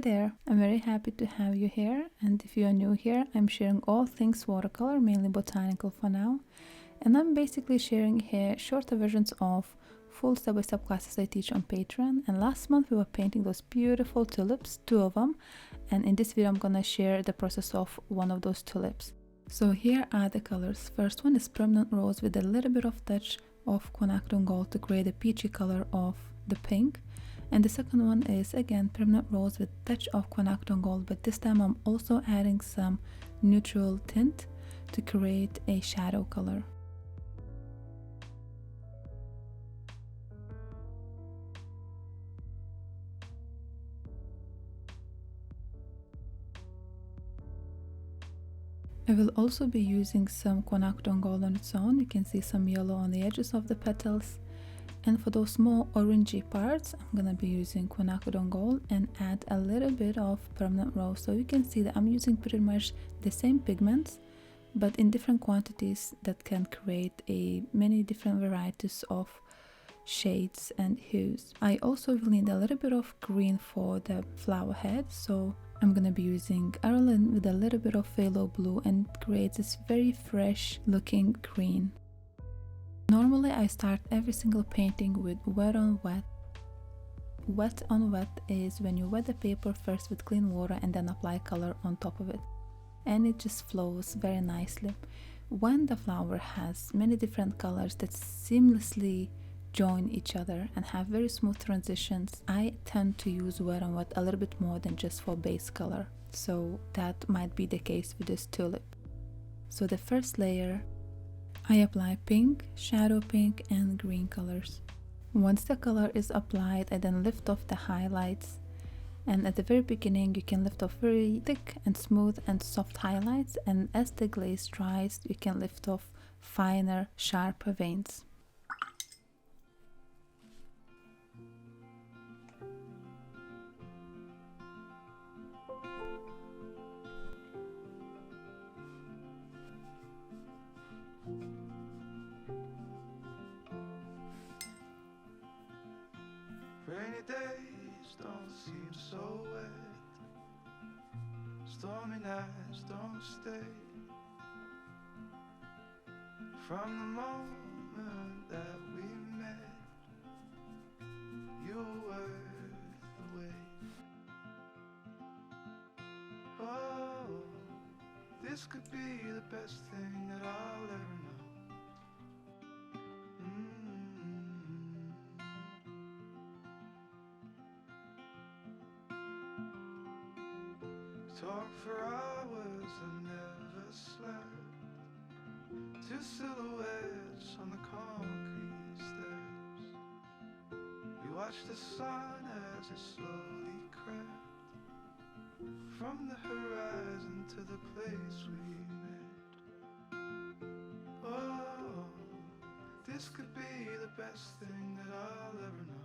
Hi there, I'm very happy to have you here, and if you are new here, I'm sharing all things watercolor, mainly botanical for now, and I'm basically sharing here shorter versions of full step-by-step classes I teach on Patreon. And last month we were painting those beautiful tulips, 2 of them, and in this video I'm gonna share the process of one of those tulips. So here are the colors. First one is permanent rose with a little bit of touch of quinacridone gold to create a peachy color of the pink. And the second one is again permanent rose with touch of quinacridone gold, but this time I'm also adding some neutral tint to create a shadow color. I will also be using some quinacridone gold on its own. You can see some yellow on the edges of the petals. And for those more orangey parts, I'm gonna be using quinacridone gold and add a little bit of permanent rose. So you can see that I'm using pretty much the same pigments, but in different quantities that can create many different varieties of shades and hues. I also will need a little bit of green for the flower head, so I'm gonna be using Artlist with a little bit of Fallow blue and create this very fresh looking green. Normally I start every single painting with wet on wet. Wet on wet is when you wet the paper first with clean water and then apply color on top of it. And it just flows very nicely. When the flower has many different colors that seamlessly join each other and have very smooth transitions, I tend to use wet on wet a little bit more than just for base color. So that might be the case with this tulip. So the first layer, I apply pink, shadow pink and green colors. Once the color is applied, I then lift off the highlights, and at the very beginning you can lift off very thick and smooth and soft highlights, and as the glaze dries you can lift off finer, sharper veins. Rainy days don't seem so wet, stormy nights don't stay. From the moment that we met, you were worth the wait. Oh, this could be the best thing that I'll ever know. Talk for hours and never slept. Two silhouettes on the concrete steps. We watched the sun as it slowly crept from the horizon to the place we met. Oh, this could be the best thing that I'll ever know.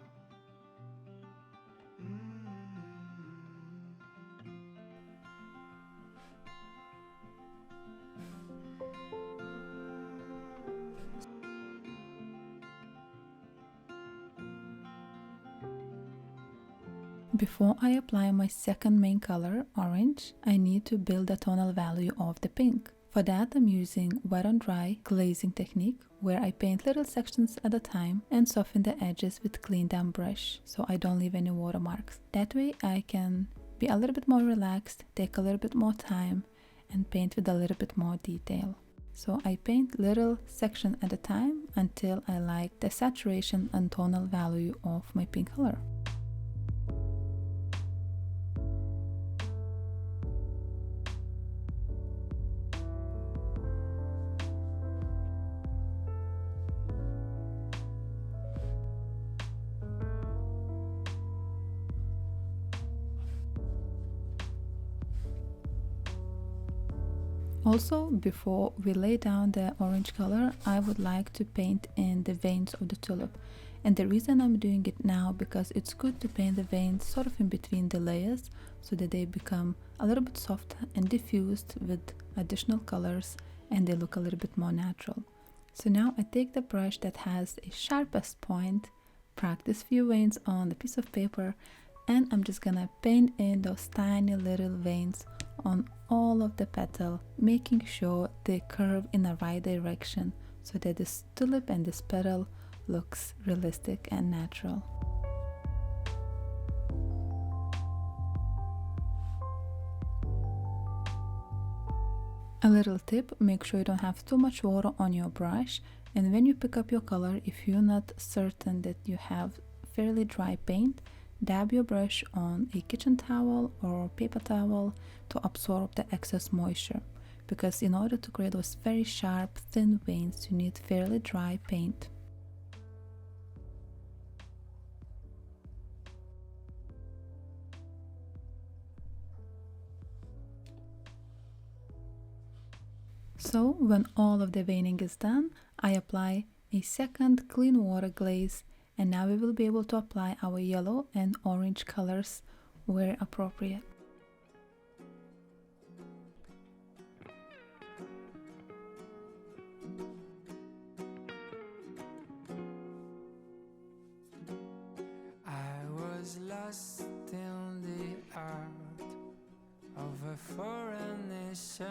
Before I apply my second main color, orange, I need to build the tonal value of the pink. For that I'm using wet on dry glazing technique, where I paint little sections at a time and soften the edges with clean down brush so I don't leave any watermarks. That way I can be a little bit more relaxed, take a little bit more time and paint with a little bit more detail. So I paint little section at a time until I like the saturation and tonal value of my pink color. Also, before we lay down the orange color, I would like to paint in the veins of the tulip. And the reason I'm doing it now, because it's good to paint the veins sort of in between the layers so that they become a little bit soft and diffused with additional colors and they look a little bit more natural. So now I take the brush that has a sharpest point, practice few veins on the piece of paper, And I'm just gonna paint in those tiny little veins on all of the petal, making sure they curve in the right direction so that this tulip and this petal looks realistic and natural. A little tip, make sure you don't have too much water on your brush, and when you pick up your color, if you're not certain that you have fairly dry paint, dab your brush on a kitchen towel or paper towel to absorb the excess moisture, because in order to create those very sharp thin veins you need fairly dry paint. So when all of the veining is done, I apply a second clean water glaze, and now we will be able to apply our yellow and orange colors where appropriate. I was lost in the art of a foreign nation,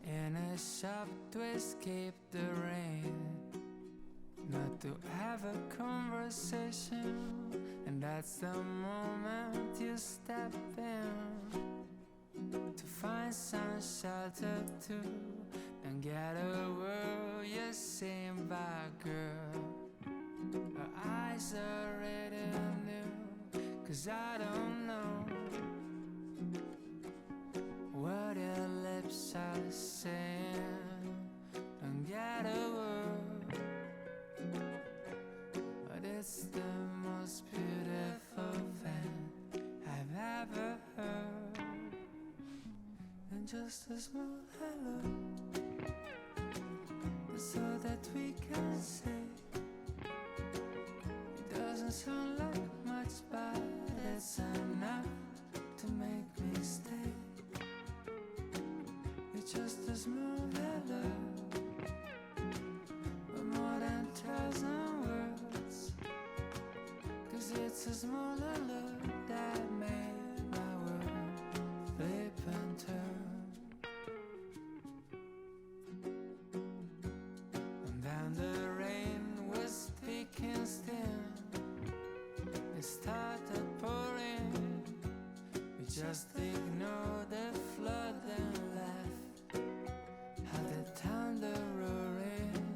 in a shop to escape the rain, not to have a conversation. And that's the moment you step in to find some shelter too. Don't get a word you're saying by girl. Her eyes are reading new, 'cause I don't know what your lips are saying. Don't get a word, but it's the most beautiful thing I've ever heard. And just a small hello, so that we can say it doesn't sound like much, but it's enough to make me stay. It's just a small hello, but more than 1,000 words, 'cause it's a small hello that made my world flip and turn. And then the rain was thick and still, it started pouring. We just ignored the flood and laughed at the thunder roaring,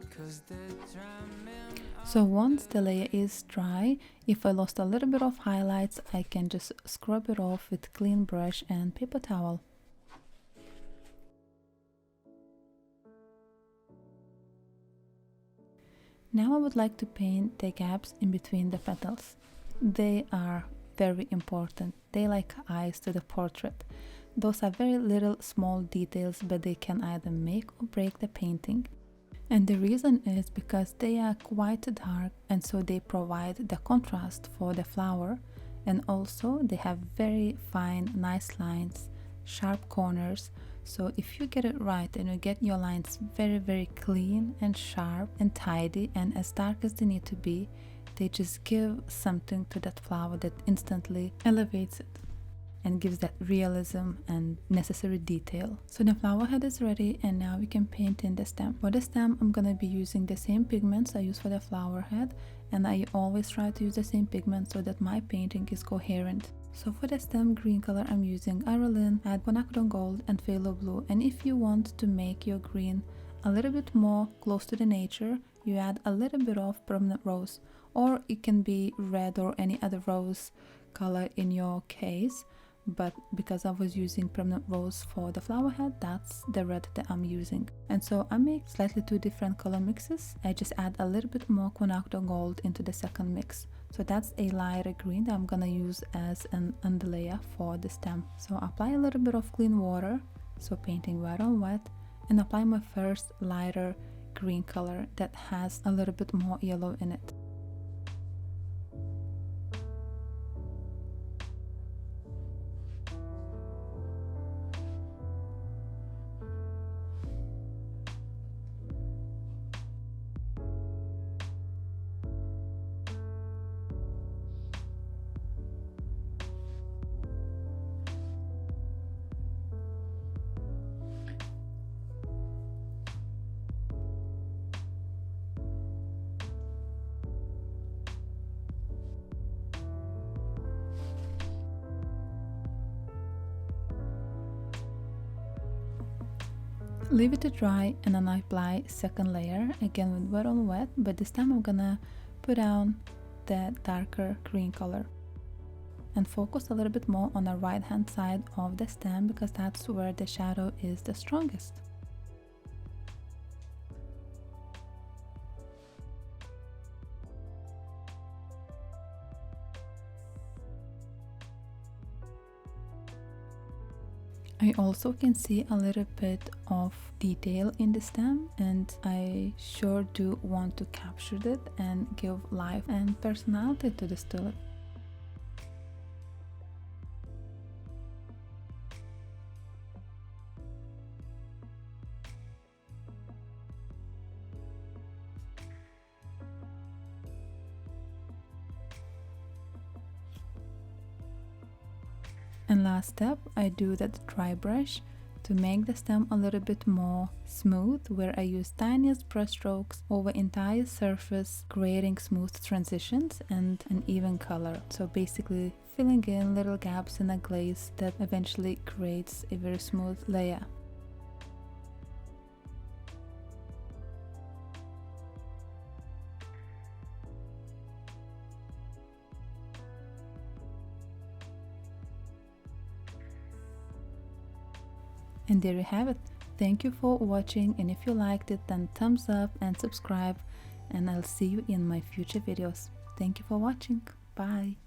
'cause the drumming. So once the layer is dry, if I lost a little bit of highlights, I can just scrub it off with clean brush and paper towel. Now I would like to paint the gaps in between the petals. They are very important. They like eyes to the portrait. Those are very little small details, but they can either make or break the painting. And the reason is because they are quite dark, and so they provide the contrast for the flower, and also they have very fine, nice lines, sharp corners. So if you get it right and you get your lines very clean and sharp and tidy and as dark as they need to be, they just give something to that flower that instantly elevates it and gives that realism and necessary detail. So the flower head is ready, and now we can paint in the stem. For the stem, I'm gonna be using the same pigments I use for the flower head, and I always try to use the same pigment so that my painting is coherent. So for the stem green color, I'm using Artlist, add quinacridone gold and phthalo blue. And if you want to make your green a little bit more close to the nature, you add a little bit of permanent rose, or it can be red or any other rose color in your case. But because I was using permanent rose for the flower head, that's the red that I'm using. And so I make slightly two different color mixes. I just add a little bit more quinacridone gold into the second mix. So that's a lighter green that I'm gonna use as an underlayer for the stem. So apply a little bit of clean water, so painting wet on wet, and apply my first lighter green color that has a little bit more yellow in it. Leave it to dry and then I apply second layer again with wet on wet, but this time I'm gonna put down the darker green color and focus a little bit more on the right hand side of the stem because that's where the shadow is the strongest. I also can see a little bit of detail in the stem, and I sure do want to capture it and give life and personality to this tulip. And last step, I do that dry brush to make the stem a little bit more smooth, where I use tiniest brush strokes over entire surface, creating smooth transitions and an even color. So basically filling in little gaps in the glaze that eventually creates a very smooth layer. And there you have it. Thank you for watching, and if you liked it, then thumbs up and subscribe, and I'll see you in my future videos. Thank you for watching. Bye.